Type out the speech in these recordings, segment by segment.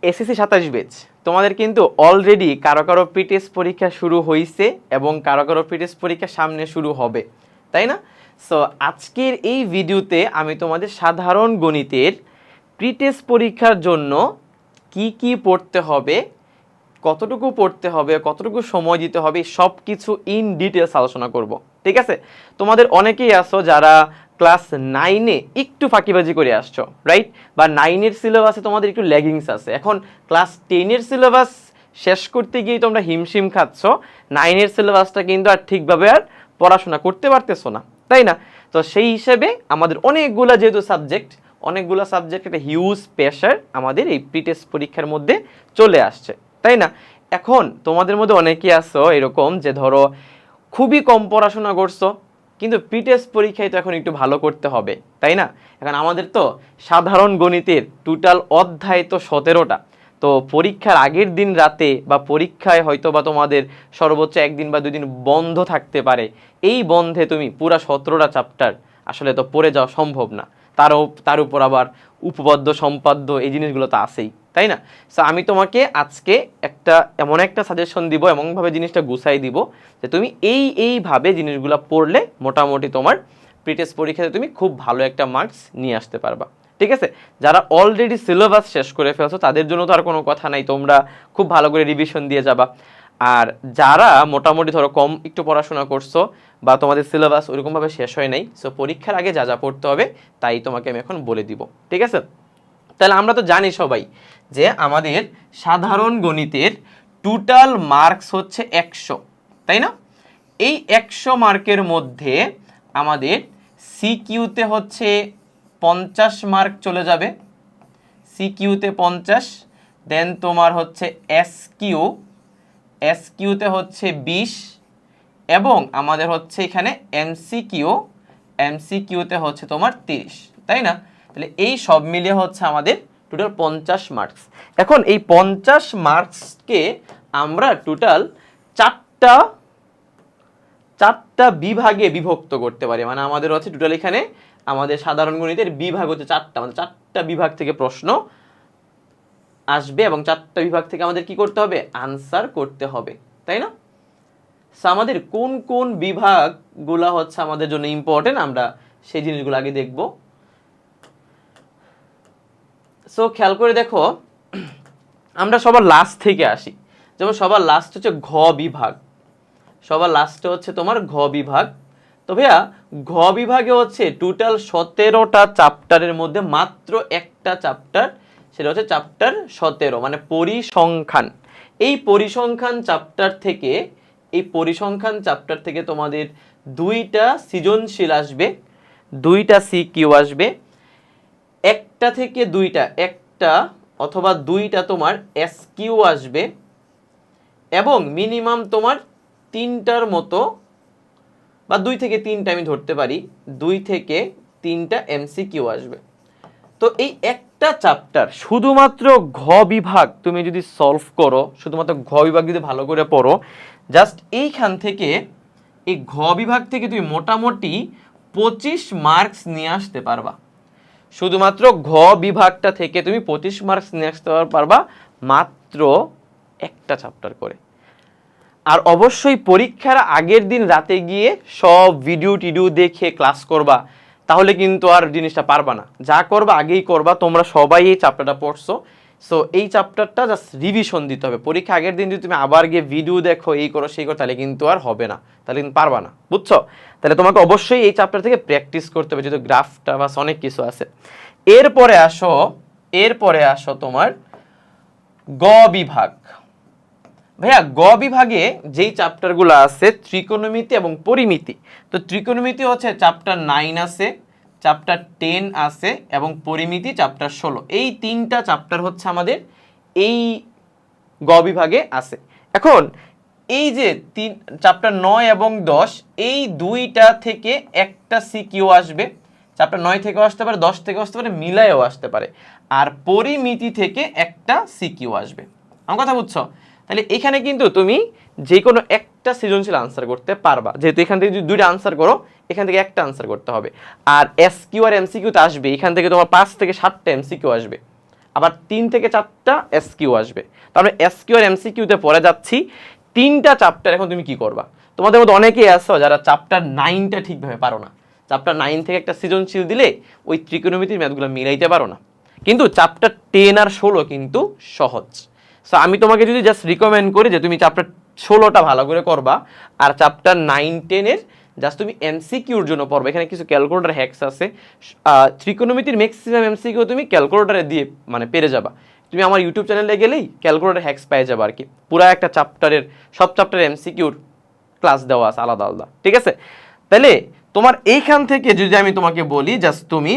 SSC 27 batch তোমাদের কিন্তু already কারো কারো প্রিটেস্ট পরীক্ষা শুরু হয়েছে এবং কারো কারো প্রিটেস্ট পরীক্ষা সামনে শুরু হবে, তাই না? সো আজকের এই ভিডিওতে আমি তোমাদের সাধারণ গণিতের প্রিটেস্ট পরীক্ষার জন্য কি কি পড়তে হবে, কতটুকু পড়তে হবে, কতটুকু সময় দিতে হবে, সব কিছু ইন ডিটেলস আলোচনা করব। ঠিক আছে? তোমাদের অনেকেই আছো যারা ক্লাস 9-এ একটু ফাঁকিবাজি করে আসছো, রাইট? বা 9-এর সিলেবাসে তোমাদের একটু ল্যাগিংস আছে। এখন ক্লাস 10-এর সিলেবাস শেষ করতে গিয়ে তোমরা হিমশিম খাচ্ছ, 9-এর সিলেবাসটা কিন্তু আর ঠিকভাবে আর পড়াশোনা করতে পারতেছো না, তাই না? তো সেই হিসেবে আমাদের অনেকগুলা যেহেতু অনেকগুলো সাবজেক্ট একটা হিউজ প্রেশার আমাদের এই প্রিটেস্ট পরীক্ষার মধ্যে চলে আসছে, তাই না? এখন তোমাদের মধ্যে অনেকেই আছো এরকম যে ধরো খুবই কম পড়াশোনা করছো, কিন্তু প্রিটেস্ট পরীক্ষায় তো এখন একটু ভালো করতে হবে, তাই না? এখন আমাদের তো সাধারণ গণিতের টোটাল অধ্যায় তো 17টা। তো পরীক্ষার আগের দিন রাতে বা পরীক্ষায় হয়তো বা তোমাদের সর্বোচ্চ একদিন বা 2 দিন বন্ধ থাকতে পারে, এই বন্ধে তুমি পুরা 17টা চ্যাপ্টার আসলে তো পড়ে যাওয়া সম্ভব না। তার উপর আবার উপপাদ্য সম্পাদ্য এই জিনিসগুলো তো আছেই, তাই না? সো আমি তোমাকে আজকে এমন একটা সাজেশন দিব, এমনভাবে জিনিসটা গুছাই দিব যে তুমি এইভাবে জিনিসগুলো পড়লে মোটামুটি তোমার প্রিটেস্ট পরীক্ষাতে তুমি খুব ভালো একটা মার্কস নিয়ে আসতে পারবা। ঠিক আছে? যারা অলরেডি সিলেবাস শেষ করে ফেলছো তাদের জন্য তো আর কোনো কথা নাই, তোমরা খুব ভালো করে রিভিশন দিয়ে যাবা। আর যারা মোটামুটি ধরো কম একটু পড়াশোনা করছো বা তোমাদের সিলেবাস ওইরকমভাবে শেষ হয় নাই, সো পরীক্ষার আগে যা যা পড়তে হবে তাই তোমাকে আমি এখন বলে দিব। ঠিক আছে? তাহলে আমরা তো জানি সবাই যে আমাদের সাধারণ গণিতের টোটাল মার্কস হচ্ছে 100, তাই না? এই 100 মার্কের মধ্যে আমাদের সিকিউতে হচ্ছে 50 মার্ক চলে যাবে, সিকিউতে 50, দেন তোমার হচ্ছে এসকিউতে হচ্ছে 20, এবং আমাদের হচ্ছে এখানে এমসিকিউতে হচ্ছে তোমার 30, তাই না? তাহলে এই সব মিলিয়ে হচ্ছে আমাদের টোটাল 50 মার্কস। এখন এই 50 মার্কসকে আমরা টোটাল চারটা বিভাগে বিভক্ত করতে পারি। মানে আমাদের হচ্ছে টোটাল এখানে আমাদের সাধারণ গণিতের বিভাগ হচ্ছে 4টা, মানে 4টা বিভাগ থেকে প্রশ্ন আসবে এবং 4টা বিভাগ থেকে আমাদের কি করতে হবে? আনসার করতে হবে, তাই না? সো আমাদের কোন কোন বিভাগগুলো হচ্ছে আমাদের জন্য ইম্পর্টেন্ট, আমরা সেই জিনিসগুলো আগে দেখব। সো খেয়াল করে দেখো, আমরা সবার লাস্ট থেকে আসি। যেমন সবার লাস্ট হচ্ছে ঘ বিভাগ, সবার লাস্টে হচ্ছে তোমার ঘ বিভাগ। তো ভাইয়া ঘ বিভাগে হচ্ছে টোটাল 17টা চ্যাপ্টারের মধ্যে মাত্র একটা চ্যাপ্টার, সেটা হচ্ছে চ্যাপ্টার 17, মানে পরিসংখ্যান। এই পরিসংখ্যান চ্যাপ্টার থেকে তোমাদের 2টা সৃজনশীল আসবে, 2টা সিকিউ আসবে, একটা থেকে 2টা, একটা অথবা 2টা তোমার এসকিউ আসবে, এবং মিনিমাম তোমার 3টার মতো বা 2 থেকে 3টা আমি ধরতে পারি, 2 থেকে 3টা এমসিকিউ আসবে। তো এই একটা চ্যাপ্টার শুধুমাত্র ঘ বিভাগ তুমি যদি সলভ করো, শুধুমাত্র ঘ বিভাগ যদি ভালো করে পড়ো, জাস্ট এইখান থেকে এই ঘ বিভাগ থেকে তুমি মোটামুটি 25 মার্কস নিয়ে আসতে পারবা। শুধুমাত্র ঘ বিভাগটা থেকে তুমি 25 মার্কস নিয়ে আসতে পারবা, মাত্র একটা চ্যাপ্টার করে। আর অবশ্যই পরীক্ষার আগের দিন রাতে গিয়ে সব ভিডিও টিডিও দেখে ক্লাস করবা, তাহলে কিন্তু আর জিনিসটা পারবা না। যা করবা আগেই করবা, তোমরা সবাই এই চ্যাপ্টারটা পড়ছো, সো এই চ্যাপ্টারটা জাস্ট রিভিশন দিতে হবে। পরীক্ষা আগের দিন যদি তুমি আবার গিয়ে ভিডিও দেখো, এই করো সেই করো, তাহলে কিন্তু আর হবে না, তাহলে কিন্তু পারবা না, বুঝছো? তাহলে তোমাকে অবশ্যই এই চ্যাপ্টার থেকে প্র্যাকটিস করতে হবে, যেহেতু গ্রাফটা বা অনেক কিছু আছে। এরপরে আসো তোমার গ বিভাগ। ভাইয়া গ বিভাগে যেই চ্যাপ্টারগুলো আছে ত্রিকোণমিতি এবং পরিমিতি। তো ত্রিকোণমিতি হচ্ছে চ্যাপ্টার 9 আছে, চ্যাপ্টার 10 আছে, এবং পরিমিতি চ্যাপ্টার 16। এই 3টা চ্যাপ্টার হচ্ছে আমাদের এই গ বিভাগে আছে। এখন এই যে চ্যাপ্টার 9 এবং 10, এই 2টা থেকে একটা সিকিউ আসবে, চ্যাপ্টার 9 থেকেও আসতে পারে, 10 থেকেও আসতে পারে, মিলায়েও আসতে পারে। আর পরিমিতি থেকে একটা সিকিউ আসবে। আমার কথা বুঝছো? তাহলে এখানে কিন্তু তুমি যে কোনো একটা সৃজনশীল আনসার করতে পারবা, যেহেতু এখান থেকে যদি 2টা আনসার করো, এখান থেকে একটা আনসার করতে হবে। আর এসকিউ আর এমসিকিউ তো আসবে, এখান থেকে তোমার 5 থেকে 7টা এমসিকিউ আসবে। আবার 3 থেকে 4টা এসকিউ আসবে। তাহলে এসকিউ আর এমসিকিউতে পড়ে যাচ্ছি। 3টা চ্যাপ্টার এখন তুমি কি করবা? তোমাদের মধ্যে অনেকেই আছো যারা চ্যাপ্টার 9টা ঠিকভাবে পারো না। চ্যাপ্টার 9 থেকে একটা সৃজনশীল দিলে ওই ত্রিকোণমিতির ম্যাথগুলো মিলাইতে পারো না। কিন্তু চ্যাপ্টার 10 আর 16 কিন্তু সহজ। সো আমি তোমাকে যদি জাস্ট রিকমেন্ড করি যে তুমি চ্যাপ্টার 16টা ভালো করে করবা, আর চ্যাপ্টার 9-10 এর জাস্ট তুমি এমসিকিউর জন্য পড়বা। এখানে কিছু ক্যালকুলেটর হ্যাকস আছে। ত্রিকোণমিতির ম্যাক্সিমাম এমসিকিউ তুমি ক্যালকুলেটরে দিয়ে মানে পেরে যাবা। তুমি আমার ইউটিউব চ্যানেলে গেলেই ক্যালকুলেটর হ্যাকস পেয়ে যাবে আর কি। পুরো একটা চ্যাপ্টারের সব চ্যাপ্টারের এমসিকিউর ক্লাস দেওয়া আছে আলাদা আলাদা, ঠিক আছে? তাহলে তোমার এইখান থেকে যদি আমি তোমাকে বলি জাস্ট তুমি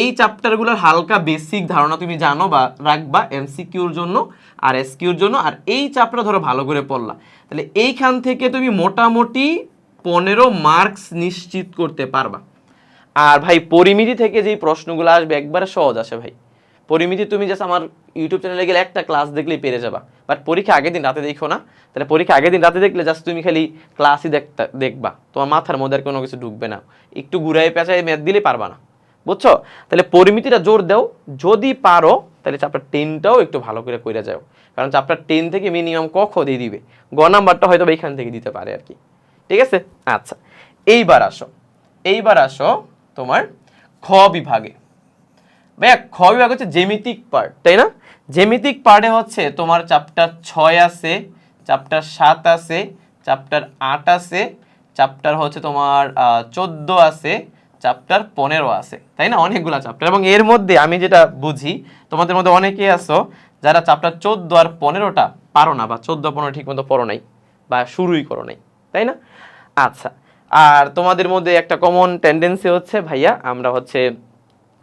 এই চ্যাপ্টারগুলোর হালকা বেসিক ধারণা তুমি জানো বা রাখবা এমসিকিউর জন্য আর এসকিউর জন্য, আর এই চ্যাপ্টার ধরো ভালো করে পড়লা, তাহলে এইখান থেকে তুমি মোটামুটি 15 মার্কস নিশ্চিত করতে পারবা। আর ভাই পরিমিতি থেকে যেই প্রশ্নগুলো আসবে একবারে সহজ আসে ভাই। পরিমিতি তুমি জাস্ট আমার ইউটিউব চ্যানেলে গেলে একটা ক্লাস দেখলেই পেরে যাবা। বাট পরীক্ষা আগের দিন রাতে দেখো না। তাহলে পরীক্ষা আগের দিন রাতে দেখলে জাস্ট তুমি খালি ক্লাসই দেখবা, তোমার মাথার মধ্যে আর কোনো কিছু ঢুকবে না। একটু ঘুরাই পেঁচাই ম্যাথ দিলেই পারবা না, বুঝছো? তাহলে পরিমিতিটা জোর দাও, যদি পারো তাহলে চ্যাপ্টার 10টাও একটু ভালো করে কইরা যাও। কারণ চ্যাপ্টার 10 থেকে মিনিমাম ক দিয়ে দিবে, গ নাম্বারটা হয়তো এইখান থেকে দিতে পারে আর কি, ঠিক আছে? আচ্ছা, এইবার আসো তোমার খ বিভাগে। ভাইয়া খ বিভাগ হচ্ছে জ্যামিতিক পার্ট, তাই না? জ্যামিতিক পার্টে হচ্ছে তোমার চ্যাপ্টার 6 আছে, চ্যাপ্টার 7 আছে, চ্যাপ্টার 8 আছে, চ্যাপ্টার হচ্ছে তোমার 14 আছে, চ্যাপ্টার 15 আছে, তাই না? অনেকগুলো চ্যাপ্টার। এবং এর মধ্যে আমি যেটা বুঝি তোমাদের মধ্যে অনেকে আছো যারা চ্যাপ্টার 14 আর 15টা পারো না, বা 14-15 ঠিক মতো পড়ো নাই বা শুরুই করো নাই, তাই না? আচ্ছা, আর তোমাদের মধ্যে একটা কমন টেন্ডেন্সি হচ্ছে ভাইয়া আমরা হচ্ছে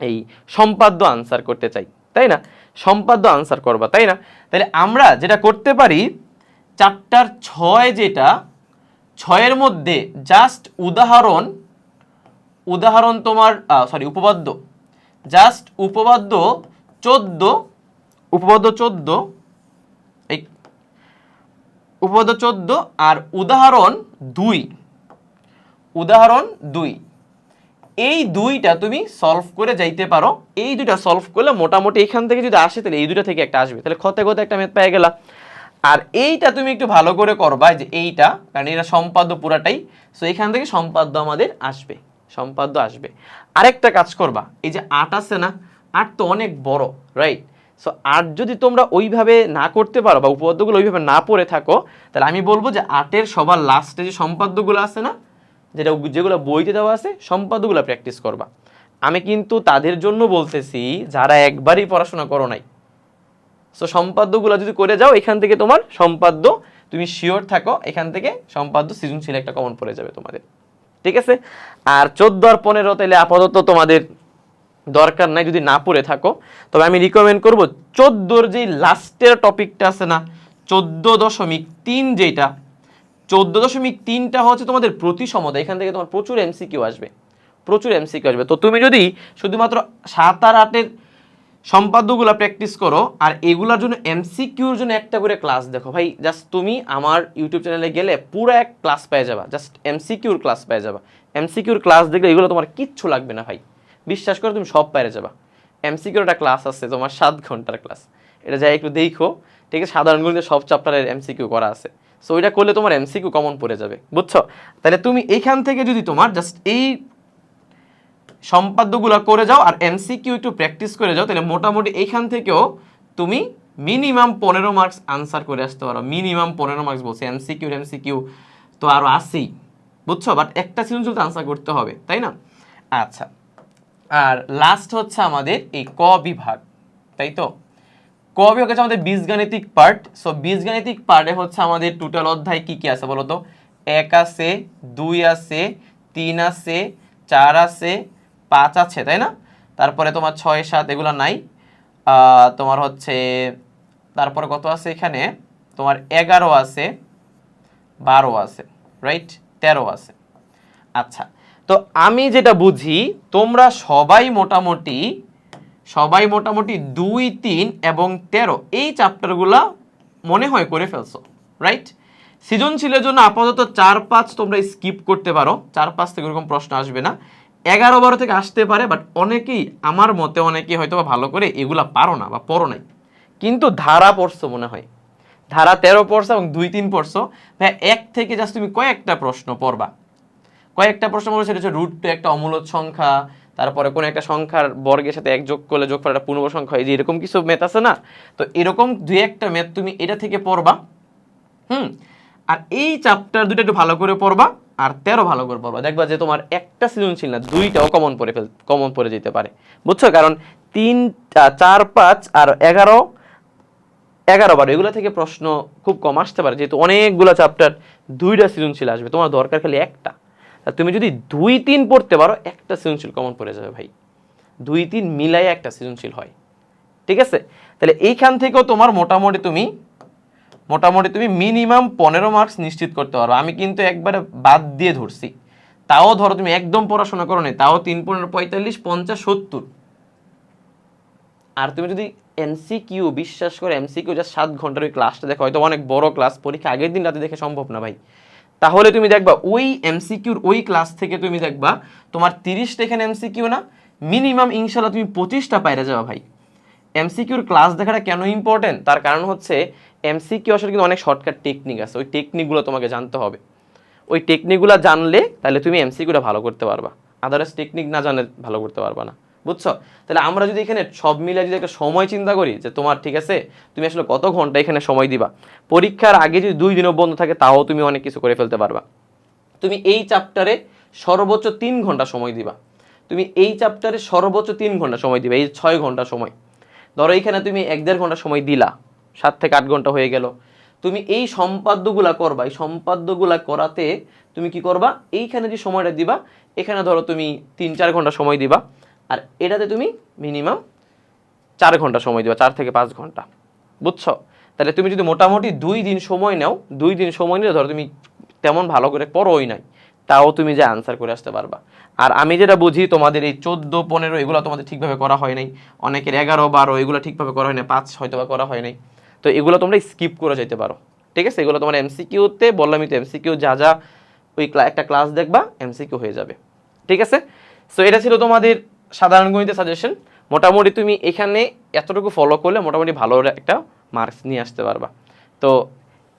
এই সম্পাদ্য আনসার করতে চাই, তাই না? সম্পাদ্য আনসার করবা, তাই না? তাহলে আমরা যেটা করতে পারি, চ্যাপ্টার 6 যেটা, 6-এর মধ্যে জাস্ট উদাহরণ তোমার উপপাদ্য, জাস্ট উপপাদ্য 14, এই উপপাদ্য 14 আর উদাহরণ 2, এই দুইটা তুমি সলভ করে যাইতে পারো। এই দুইটা সলভ করলে মোটামুটি এখান থেকে যদি আসে তাহলে এই দুইটা থেকে একটা আসবে, তাহলে খতে একটা ম্যাথ পেয়ে গেলা। আর এইটা তুমি একটু ভালো করে করবা, যে এইটা, কারণ এটা সম্পাদ্য পুরাটাই, সো এখান থেকে সম্পাদ্য আমাদের আসবে, সম্পাদ্য আসবে। আরেকটা কাজ করবা, এই যে 8 আছে না, 8 তো অনেক বড়, রাইট? সো 8 যদি তোমরা ওইভাবে না করতে পারো বা উপপাদ্যগুলো ওইভাবে না পড়ে থাকো, তাহলে আমি বলবো যে 8-এর সবার লাস্টে যে সম্পাদ্যগুলো আছে না, যেগুলো বইতে দেওয়া আছে, সম্পাদ্যগুলো প্র্যাকটিস করবা। আমি কিন্তু তাদের জন্য বলতেছি যারা একবারই পড়াশোনা করো নাই। সো সম্পাদ্যগুলো যদি করে যাও, এখান থেকে তোমার সম্পাদ্য তুমি শিওর থাকো, এখান থেকে সম্পাদ্য সৃজনশীল একটা কমন পড়ে যাবে তোমাদের, ঠিক আছে? আর 14 আর 15 তাহলে আপাতত তোমাদের দরকার নাই যদি না পড়ে থাকো। তবে আমি রিকমেন্ড করব 14-র যে লাস্টের টপিকটা আছে না, 14.3, যেটা 14.3টা হচ্ছে তোমাদের প্রতিসমতা। এখান থেকে তোমার প্রচুর এমসিকিউ আসবে, তো তুমি যদি শুধুমাত্র 7 আর 8-এর সম্পাদ্যগুলো প্র্যাকটিস করো, আর এগুলোর জন্য এমসিকিউর জন্য একটা করে ক্লাস দেখো ভাই, জাস্ট তুমি আমার ইউটিউব চ্যানেলে গেলে পুরো এক ক্লাস পেয়ে যাবা, জাস্ট এমসিকিউর ক্লাস পেয়ে যাবা। এমসিকিউর ক্লাস দেখলে এগুলো তোমার কিচ্ছু লাগবে না ভাই, বিশ্বাস করে তুমি সব পেরে যাবা। এমসিকিউর একটা ক্লাস আছে তোমার 7 ঘন্টার ক্লাস, এটা যাই একটু দেখো, ঠিক আছে? সাধারণ গণিতে সব চ্যাপ্টারের এমসিকিউ করা আছে, সো ওইটা করলে তোমার এমসিকিউ কমন পড়ে যাবে, বুঝছো? তাহলে তুমি এইখান থেকে যদি তোমার জাস্ট এই সম্পাদ্যগুলো করে যাও আর এমসিকিউ একটু প্র্যাকটিস করে যাও, তাহলে মোটামুটি এইখান থেকেও তুমি মিনিমাম 15 মার্কস আনসার করে আসতে পারো। মিনিমাম 15 মার্কস বলছি, এমসিকিউ তো আরও আসেই, বুঝছো? বাট একটা সৃজনশীল আনসার করতে হবে, তাই না? আচ্ছা, আর লাস্ট হচ্ছে আমাদের এই ক বিভাগ, তাই তো? ক বিভাগ হচ্ছে আমাদের বীজগাণিতিক পার্ট। সো বীজগাণিতিক পার্টে হচ্ছে আমাদের টোটাল অধ্যায় কি কি আছে বলো তো? 1 আছে, 2 আছে, 3 আছে, 4 আছে, 5 আছে, তাই না? তারপরে তোমার 6, 7 এগুলো নাই। তোমার হচ্ছে তারপরে কত আছে এখানে? তোমার 11 আছে, 12 আছে, রাইট? 13 আছে। আচ্ছা, তো আমি যেটা বুঝি তোমরা সবাই মোটামুটি 2, 3 এবং 13 এই চ্যাপ্টারগুলো মনে হয় করে ফেলছো, রাইট? সৃজনশীলের জন্য আপাতত 4, 5 তোমরা স্কিপ করতে পারো, 4, 5 থেকে এরকম প্রশ্ন আসবে না। 11-12 থেকে আসতে পারে, বাট অনেকেই আমার মতে অনেকেই হয়তো বা ভালো করে এগুলা পারো না বা পড়ো নাই, কিন্তু ধারা পড়ছো মনে হয়, ধারা 13 পড়ছো এবং 2-3 পড়ছো। ভাই এক থেকে জাস্ট তুমি কয়েকটা প্রশ্ন পড়বা, কয়েকটা প্রশ্ন পড়বে, সেটা হচ্ছে রুট টু একটা অমূলদ সংখ্যা, তারপরে কোনো একটা সংখ্যার বর্গের সাথে এক যোগ করলে যোগফল একটা পূর্ণ সংখ্যা, এই যে এরকম কিছু ম্যাথ আছে না, তো এরকম 2-1টা ম্যাথ তুমি এটা থেকে পড়বা। আর এই চ্যাপ্টার দুটো একটু ভালো করে পড়বা, আর 13 ভালো করে পড়বা, দেখবা যে তোমার একটা সৃজনশীল না, দুইটাও কমন পড়ে যেতে পারে, বুঝছো? কারণ 3, 4, 5 আর 11, 12 এগুলো থেকে প্রশ্ন খুব কম আসতে পারে, যেহেতু অনেকগুলো চ্যাপ্টার, দুইটা সৃজনশীল আসবে, তোমার দরকার খালি একটা। তুমি যদি 2-3 পড়তে পারো, একটা সৃজনশীল কমন পড়ে যাবে ভাই, 2-3 মিলাই একটা সৃজনশীল হয়, ঠিক আছে? তাহলে এইখান থেকেও তোমার মোটামুটি তুমি মিনিমাম 15 মার্কস নিশ্চিত করতে পারো। আমি কিন্তু একবারে বাদ দিয়ে ধরছি, তাও ধরো তুমি একদম পড়াশোনা করো না, তাও 3, 15, 45, 50, 70। আর তুমি যদি এমসিকিউ, বিশ্বাস করে এমসিকিউ জাস্ট 7 ঘন্টার ওই ক্লাসটা দেখো, হয়তো অনেক বড় ক্লাস, পরীক্ষা আগের দিন রাতে দেখে সম্ভব না ভাই, তাহলে তুমি দেখবা ওই এমসিকিউর ওই ক্লাস থেকে তুমি দেখবা তোমার 30টা এখানে এমসিকিউ না, মিনিমাম ইনশাল্লাহ তুমি 25টা পাইরা যাবা ভাই। এমসিকিউর ক্লাস দেখাটা কেন ইম্পর্টেন্ট, তার কারণ হচ্ছে এমসিকিউ আসলে কিন্তু অনেক শর্টকাট টেকনিক আছে, ওই টেকনিকগুলো তোমাকে জানতে হবে। ওই টেকনিকগুলো জানলে তাহলে তুমি এমসিকিউটা ভালো করতে পারবা, আদারওয়াইজ টেকনিক না জানলে ভালো করতে পারবা না, বুঝছো? তাহলে আমরা যদি এখানে সব মিলে যদি একটা সময় চিন্তা করি, যে তোমার ঠিক আছে তুমি আসলে কত ঘন্টা এখানে সময় দিবা, পরীক্ষার আগে যদি 2 দিনও বন্ধ থাকে তাও তুমি অনেক কিছু করে ফেলতে পারবা। তুমি এই চ্যাপ্টারে সর্বোচ্চ 3 ঘন্টা সময় দিবা, তুমি এই চ্যাপ্টারে সর্বোচ্চ 3 ঘন্টা সময় দিবা, এই 6 ঘন্টা সময়, ধরো এইখানে তুমি 1-1.5 ঘন্টা সময় দিলা, 7 থেকে 8 ঘন্টা হয়ে গেল। তুমি এই সম্পাদ্যগুলা করবা, এই সম্পাদ্যগুলা করাতে তুমি কি করবা, এইখানে যে সময়টা দিবা, এখানে ধরো তুমি 3-4 ঘন্টা সময় দিবা, আর এটাতে তুমি মিনিমাম 4 ঘন্টা সময় দিবা, 4 থেকে 5 ঘন্টা, বুঝছো? তাহলে তুমি যদি মোটামুটি 2 দিন সময় নাও, 2 দিন সময় নিলে ধরো তুমি তেমন ভালো করে পড়োই নাই, তাও তুমি যে আনসার করে আসতে পারবা। আর আমি যেটা বুঝি তোমাদের এই 14, 15 এগুলো তোমাদের ঠিকভাবে করা হয় নাই, অনেকের 11, 12 এগুলো ঠিকভাবে করা হয় না, 5 হয়তো বা করা হয় নাই, তো এগুলো তোমরা স্কিপ করে যেতে পারো, ঠিক আছে? এগুলো তোমার এমসিকিউতে বললামই তো, এমসিকিউ যা যা ওই একটা ক্লাস দেখবা এমসিকিউ হয়ে যাবে, ঠিক আছে? সো এটা ছিল তোমাদের সাধারণ গণিতের সাজেশন। মোটামুটি তুমি এখানে এতটুকু ফলো করলে মোটামুটি ভালো একটা মার্কস নিয়ে আসতে পারবা। তো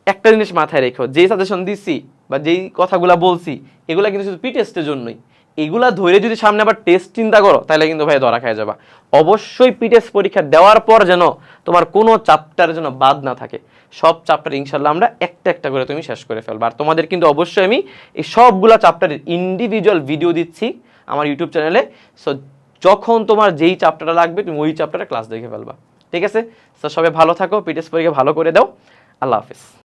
একটা জিনিস মাথায় রেখো, যে সাজেশন দিচ্ছি বা যেই কথাগুলো বলছি, এগুলা কিন্তু শুধু টেস্টের জন্যই, এগুলা ধরে যদি সামনে আবার টেস্ট চিন্তা করো, তাহলে কিন্তু ভাই ধরা খায় যাবা। অবশ্যই টেস্ট পরীক্ষা দেওয়ার পর যেন তোমার কোনো চ্যাপ্টার যেন বাদ না থাকে, সব চ্যাপ্টার ইনশাল্লাহ আমরা একটা একটা করে তুমি শেষ করে ফেলবা। আর তোমাদের কিন্তু অবশ্যই আমি এই সবগুলা চ্যাপ্টারের ইন্ডিভিজুয়াল ভিডিও দিচ্ছি আমার ইউটিউব চ্যানেলে, সো যখন তোমার যেই চ্যাপ্টারটা লাগবে তুমি ওই চ্যাপ্টারে ক্লাস দেখে ফেলবা, ঠিক আছে? সো সবাই ভালো থাকো, টেস্ট পরীক্ষা ভালো করে দাও, আল্লাহ হাফিজ।